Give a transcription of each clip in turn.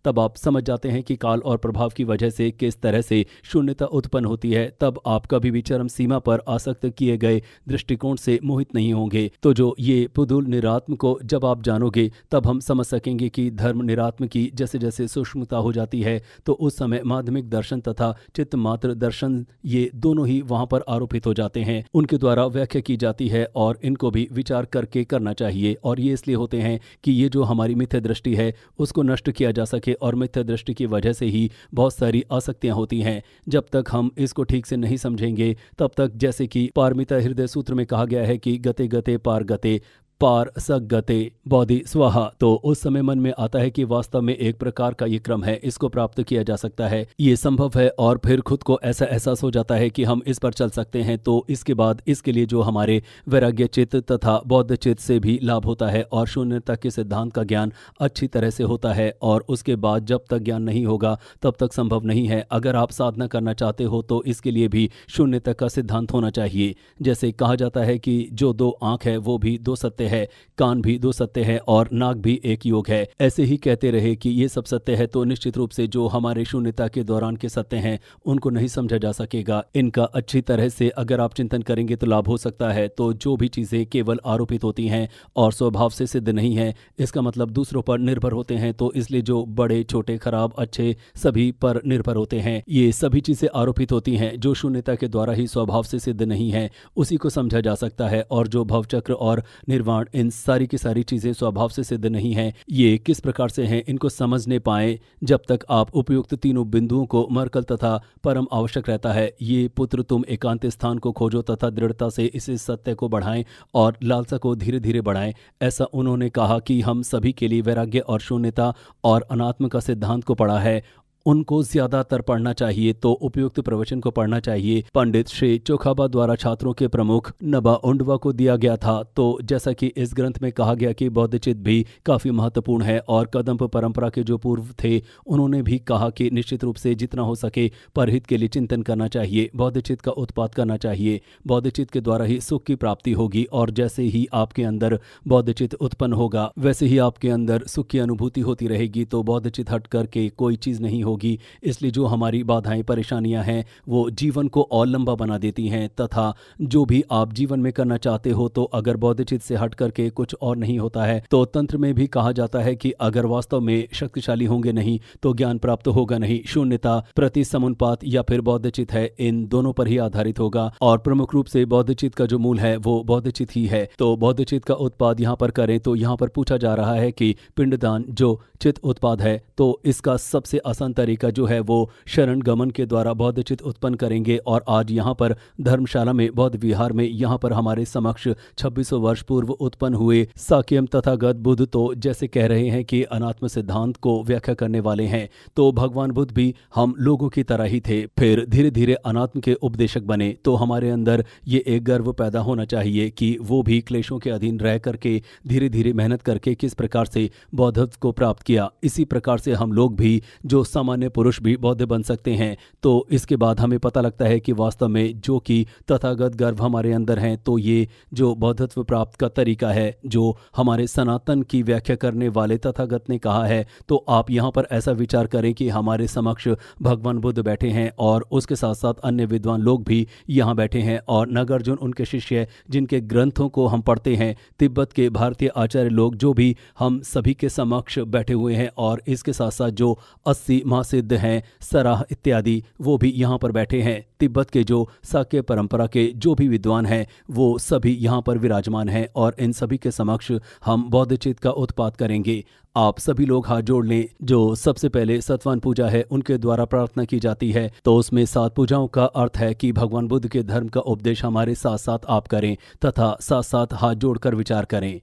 तब आप समझ जाते हैं कि काल और प्रभाव की वजह से किस तरह से शून्यता उत्पन्न होती है। तब आप कभी भी चरम सीमा पर आसक्त किए गए दृष्टिकोण से मोहित नहीं होंगे। तो जो ये पुदुल निरात्म को जब आप जानोगे तब हम समझ सकेंगे कि धर्म निरात्म की जैसे जैसे सूक्ष्मता हो जाती है तो उस समय माध्यमिक दर्शन तथा चित्त मात्र दर्शन ये दोनों ही वहां पर आरोपित हो जाते हैं। उनके द्वारा व्याख्या की जाती है और इनको भी विचार करके करना चाहिए। और ये इसलिए होते हैं कि ये जो हमारी मिथ्या दृष्टि है उसको नष्ट किया जा सके, और मिथ्या दृष्टि की वजह से ही बहुत सारी आसक्तियां होती हैं। जब तक हम इसको ठीक से नहीं समझेंगे तब तक, जैसे कि पारमिता हृदय सूत्र में कहा गया है कि गते गते पार गते पार सग गते बौद्धि स्वाहा, तो उस समय मन में आता है कि वास्तव में एक प्रकार का ये क्रम है, इसको प्राप्त किया जा सकता है, ये संभव है। और फिर खुद को ऐसा एहसास हो जाता है कि हम इस पर चल सकते हैं। तो इसके बाद इसके लिए जो हमारे वैराग्य चित्त तथा बौद्ध चित्त से भी लाभ होता है और शून्यता के सिद्धांत का ज्ञान अच्छी तरह से होता है। और उसके बाद जब तक ज्ञान नहीं होगा तब तक संभव नहीं है। अगर आप साधना करना चाहते हो तो इसके लिए भी शून्यता का सिद्धांत होना चाहिए। जैसे कहा जाता है कि जो दो आंख है वो भी दो सत्य है, कान भी दो सत्य है और नाक भी एक योग है। ऐसे ही कहते रहे कि ये सब सत्य है तो निश्चित रूप से जो हमारे शून्यता के दौरान के सत्य हैं उनको नहीं समझा जा सकेगा। इनका अच्छी तरह से अगर आप चिंतन करेंगे तो लाभ हो सकता है। तो जो भी चीजें केवल आरोपित होती हैं और स्वभाव से सिद्ध नहीं है, इसका मतलब दूसरों पर निर्भर होते हैं, तो इसलिए जो बड़े छोटे खराब अच्छे सभी पर निर्भर होते हैं, ये सभी चीजें आरोपित होती हैं जो शून्यता के द्वारा ही स्वभाव से सिद्ध नहीं है, उसी को समझा जा सकता है। और जो भवचक्र और निर्वाण, इन सारी की सारी चीजें स्वभाव से सिद्ध नहीं है, ये किस प्रकार से हैं इनको समझने पाए जब तक आप उपयुक्त तीनों बिंदुओं को मरकल तथा परम आवश्यक रहता है। ये पुत्र तुम एकांत स्थान को खोजो तथा दृढ़ता से इस सत्य को बढ़ाएं और लालसा को धीरे धीरे बढ़ाएं। ऐसा उन्होंने कहा कि हम सभी के लिए वैराग्य और शून्यता और अनात्म का सिद्धांत को पढ़ा है, उनको ज्यादातर पढ़ना चाहिए। तो उपयुक्त प्रवचन को पढ़ना चाहिए। पंडित श्री चोखाबा द्वारा छात्रों के प्रमुख नबा उंडवा को दिया गया था। तो जैसा कि इस ग्रंथ में कहा गया कि बौद्धचित्त भी काफी महत्वपूर्ण है और कदंब परंपरा के जो पूर्व थे उन्होंने भी कहा कि निश्चित रूप से जितना हो सके परहित के लिए चिंतन करना चाहिए, बौद्धचित्त का उत्पाद करना चाहिए। बौद्धचित्त के द्वारा ही सुख की प्राप्ति होगी और जैसे ही आपके अंदर बौद्धचित्त उत्पन्न होगा वैसे ही आपके अंदर सुख की अनुभूति होती रहेगी। तो बौद्धचित्त हट करके कोई चीज नहीं होगी। इसलिए जो हमारी बाधाएं परेशानियां हैं वो जीवन को और लंबा बना देती हैं। तथा जो भी आप जीवन में करना चाहते हो तो अगर बौद्धचित्त से हट करके कुछ और नहीं होता है तो तंत्र में भी कहा जाता है कि अगर वास्तव में शक्तिशाली होंगे नहीं तो ज्ञान प्राप्त होगा नहीं। शून्यता प्रति समुन्पात या फिर बौद्धचित्त है, इन दोनों पर ही आधारित होगा और प्रमुख रूप से बौद्धचित्त का जो मूल है वो बौद्धचित्त ही है। तो बौद्धचित्त का उत्पाद यहाँ पर करें तो यहाँ पर पूछा जा रहा है कि पिंडदान जो चित्त उत्पाद है तो इसका सबसे आसान तरीका जो है वो शरण गमन के द्वारा बौद्ध चित्त उत्पन्न करेंगे। और आज यहाँ पर धर्मशाला में बौद्ध विहार में यहाँ पर हमारे समक्ष 2600 वर्ष पूर्व उत्पन्न हुए साक्यम तथागत बुद्ध तो जैसे कह रहे हैं कि अनात्म सिद्धांत को व्याख्या करने वाले हैं। तो भगवान बुद्ध भी हम लोगों की तरह ही थे, फिर धीरे धीरे अनात्म के उपदेशक बने। तो हमारे अंदर ये एक गर्व पैदा होना चाहिए कि वो भी क्लेशों के अधीन रह करके धीरे धीरे मेहनत करके किस प्रकार से बौद्धत्व को प्राप्त किया। इसी प्रकार से हम लोग भी जो सामान्य पुरुष भी बौद्ध बन सकते हैं। तो इसके बाद हमें पता लगता है कि वास्तव में जो कि तथागत गर्भ हमारे अंदर हैं, तो ये जो बौद्धत्व प्राप्त का तरीका है जो हमारे सनातन की व्याख्या करने वाले तथागत ने कहा है। तो आप यहाँ पर ऐसा विचार करें कि हमारे समक्ष भगवान बुद्ध बैठे हैं और उसके साथ साथ अन्य विद्वान लोग भी यहाँ बैठे हैं और नागार्जुन उनके शिष्य जिनके ग्रंथों को हम पढ़ते हैं, तिब्बत के भारतीय आचार्य लोग जो भी हम सभी के समक्ष बैठे हुए हैं और इसके साथ साथ जो 80 महासिद्ध हैं, सराह इत्यादि, वो भी यहाँ पर बैठे हैं। तिब्बत के जो साक्य परंपरा के जो भी विद्वान हैं वो सभी यहाँ पर विराजमान हैं और इन सभी के समक्ष हम बौद्ध चित्त का उत्पाद करेंगे। आप सभी लोग हाथ जोड़ लें। जो सबसे पहले सतवान पूजा है उनके द्वारा प्रार्थना की जाती है, तो उसमें 7 पूजाओं का अर्थ है कि भगवान बुद्ध के धर्म का उपदेश हमारे साथ साथ आप करें तथा साथ साथ हाथ जोड़कर विचार करें।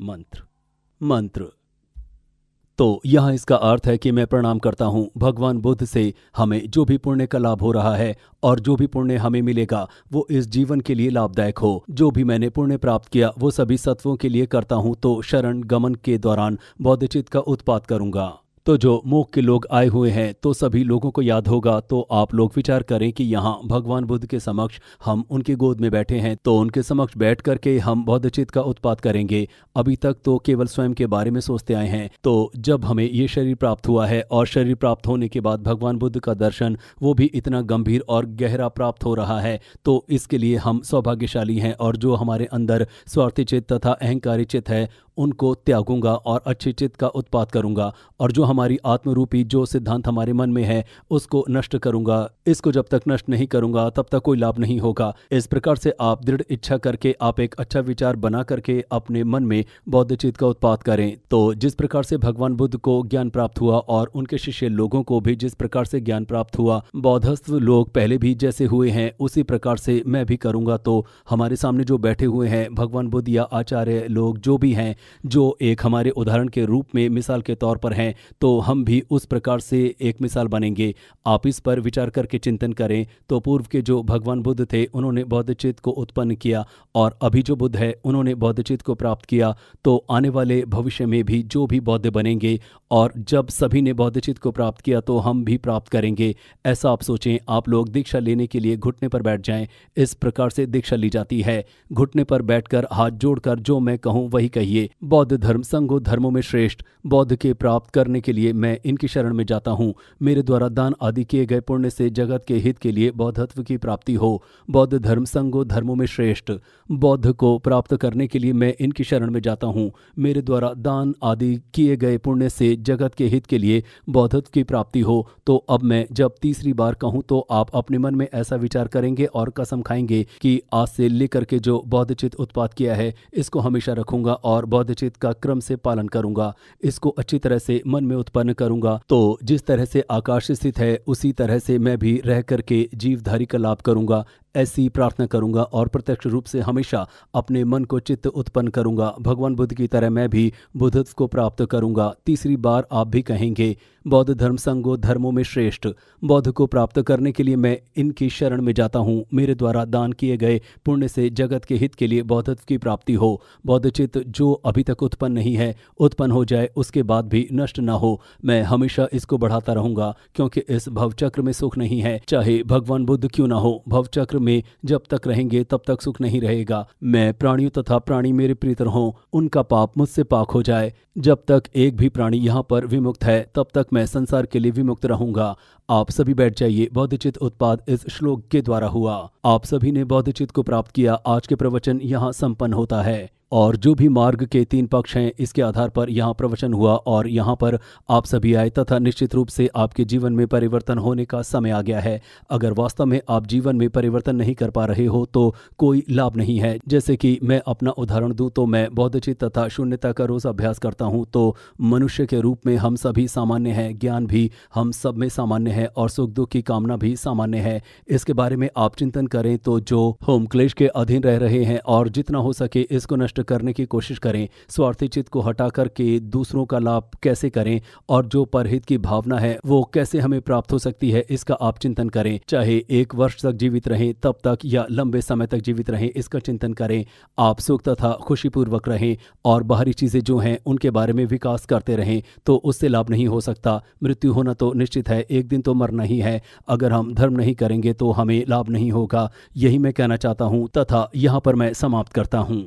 मंत्र तो यहाँ इसका अर्थ है कि मैं प्रणाम करता हूँ भगवान बुद्ध से हमें जो भी पुण्य का लाभ हो रहा है और जो भी पुण्य हमें मिलेगा वो इस जीवन के लिए लाभदायक हो। जो भी मैंने पुण्य प्राप्त किया वो सभी सत्वों के लिए करता हूँ, तो शरण गमन के दौरान बौद्धचित्त का उत्पात करूँगा। तो जो मोक्ष के लोग आए हुए हैं तो सभी लोगों को याद होगा, तो आप लोग विचार करें कि यहाँ भगवान बुद्ध के समक्ष हम उनकी गोद में बैठे हैं, तो उनके समक्ष बैठ करके हम बौद्धचित्त का उत्पात करेंगे। अभी तक तो केवल स्वयं के बारे में सोचते आए हैं, तो जब हमें ये शरीर प्राप्त हुआ है और शरीर प्राप्त होने के बाद भगवान बुद्ध का दर्शन वो भी इतना गंभीर और गहरा प्राप्त हो रहा है, तो इसके लिए हम सौभाग्यशाली हैं। और जो हमारे अंदर स्वार्थी चित्त तथा अहंकारी चित्त है उनको त्यागूंगा और अच्छे चित्त का उत्पात करूंगा, और जो हमारी आत्मरूपी जो सिद्धांत हमारे मन में है उसको नष्ट करूंगा। इसको जब तक नष्ट नहीं करूंगा तब तक कोई लाभ नहीं होगा। इस प्रकार से आप दृढ़ इच्छा करके आप एक अच्छा विचार बना करके अपने मन में बौद्ध चित्त का उत्पात करें। तो जिस प्रकार से भगवान बुद्ध को ज्ञान प्राप्त हुआ और उनके शिष्य लोगों को भी जिस प्रकार से ज्ञान प्राप्त हुआ, बौद्धस्थ लोग पहले भी जैसे हुए हैं उसी प्रकार से मैं भी करूंगा। तो हमारे सामने जो बैठे हुए हैं भगवान बुद्ध या आचार्य लोग जो भी हैं, जो एक हमारे उदाहरण के रूप में मिसाल के तौर पर हैं, तो हम भी उस प्रकार से एक मिसाल बनेंगे। आप इस पर विचार करके चिंतन करें। तो पूर्व के जो भगवान बुद्ध थे उन्होंने बौद्धचित्त को उत्पन्न किया, और अभी जो बुद्ध है उन्होंने बौद्धचित्त को प्राप्त किया। तो आने वाले भविष्य में भी जो भी बौद्ध बनेंगे, और जब सभी ने बौद्धचित्त को प्राप्त किया तो हम भी प्राप्त करेंगे। ऐसा आप सोचें। आप लोग दीक्षा लेने के लिए घुटने पर बैठ जाएं। इस प्रकार से दीक्षा ली जाती है। घुटने पर बैठकर हाथ जोड़कर जो मैं कहूँ वही कहिए। बौद्ध धर्म संगो धर्मों में श्रेष्ठ। बौद्ध के प्राप्त करने के लिए मैं इनकी शरण में जाता हूँ। मेरे द्वारा दान आदि किए गए पुण्य से जगत के हित के लिए बौद्धत्व की प्राप्ति हो। बौद्ध धर्म संगो धर्मों में श्रेष्ठ। बौद्ध को प्राप्त करने के लिए मैं इनकी शरण में जाता हूँ। मेरे द्वारा दान आदि किए गए पुण्य से जगत के हित के लिए बौद्धत्व की प्राप्ति हो। तो अब मैं जब तीसरी बार कहूँ तो आप अपने मन में ऐसा विचार करेंगे और कसम खाएंगे कि आज से लेकर के जो बौद्धचित्त उत्पात किया है इसको हमेशा रखूंगा और बौद्धचित्त का क्रम से पालन करूंगा। इसको अच्छी तरह से मन में उत्पन्न करूंगा। तो जिस तरह से आकाश स्थित है उसी तरह से मैं भी रह करके जीवधारी का लाभ करूंगा, ऐसी प्रार्थना करूंगा और प्रत्यक्ष रूप से हमेशा अपने मन को चित्त उत्पन्न करूंगा। भगवान बुद्ध की तरह मैं भी बुद्धत्व को प्राप्त करूंगा। तीसरी बार आप भी कहेंगे बौद्ध धर्म संगो धर्मों में श्रेष्ठ। बौद्ध को प्राप्त करने के लिए मैं इनकी शरण में जाता हूँ। मेरे द्वारा दान किए गए पुण्य से जगत के हित के लिए बौद्धत्व की प्राप्ति हो। बौद्धचित्त जो अभी तक उत्पन्न नहीं है उत्पन्न हो जाए, उसके बाद भी नष्ट न हो। मैं हमेशा इसको बढ़ाता रहूंगा, क्योंकि इस भवचक्र में सुख नहीं है। चाहे भगवान बुद्ध क्यों ना हो, भवचक्र में जब तक रहेंगे तब तक सुख नहीं रहेगा। मैं प्राणियों तथा प्राणी मेरे प्रीतर हों, उनका पाप मुझसे पाक हो जाए। जब तक एक भी प्राणी यहाँ पर विमुक्त है तब तक मैं संसार के लिए विमुक्त रहूंगा। आप सभी बैठ जाइए। बौद्धचित्त उत्पाद इस श्लोक के द्वारा हुआ। आप सभी ने बौद्धचित्त को प्राप्त किया। आज के प्रवचन यहाँ संपन्न होता है, और जो भी मार्ग के 3 पक्ष हैं इसके आधार पर यहाँ प्रवचन हुआ और यहाँ पर आप सभी आए, तथा निश्चित रूप से आपके जीवन में परिवर्तन होने का समय आ गया है। अगर वास्तव में आप जीवन में परिवर्तन नहीं कर पा रहे हो तो कोई लाभ नहीं है। जैसे कि मैं अपना उदाहरण दूं तो मैं बौद्धचित्त तथा शून्यता का रोज अभ्यास करता हूं। तो मनुष्य के रूप में हम सभी सामान्य हैं, ज्ञान भी हम सब में सामान्य है और सुख दुख की कामना भी सामान्य है। इसके बारे में आप चिंतन करें तो जो होम क्लेश के अधीन रह रहे हैं और जितना हो सके इसको नष्ट करने की कोशिश करें। स्वार्थी चित्त को हटा करके दूसरों का लाभ कैसे करें और जो परहित की भावना है वो कैसे हमें प्राप्त हो सकती है, इसका आप चिंतन करें। चाहे 1 वर्ष तक जीवित रहें तब तक या लंबे समय तक जीवित रहें, इसका चिंतन करें। आप सुख तथा खुशीपूर्वक रहें और बाहरी चीजें जो हैं उनके बारे में विकास करते रहें, तो उससे लाभ नहीं हो सकता। मृत्यु होना तो निश्चित है, एक दिन तो मरना ही है। अगर हम धर्म नहीं करेंगे तो हमें लाभ नहीं होगा। यही मैं कहना चाहता हूँ तथा यहाँ पर मैं समाप्त करता हूँ।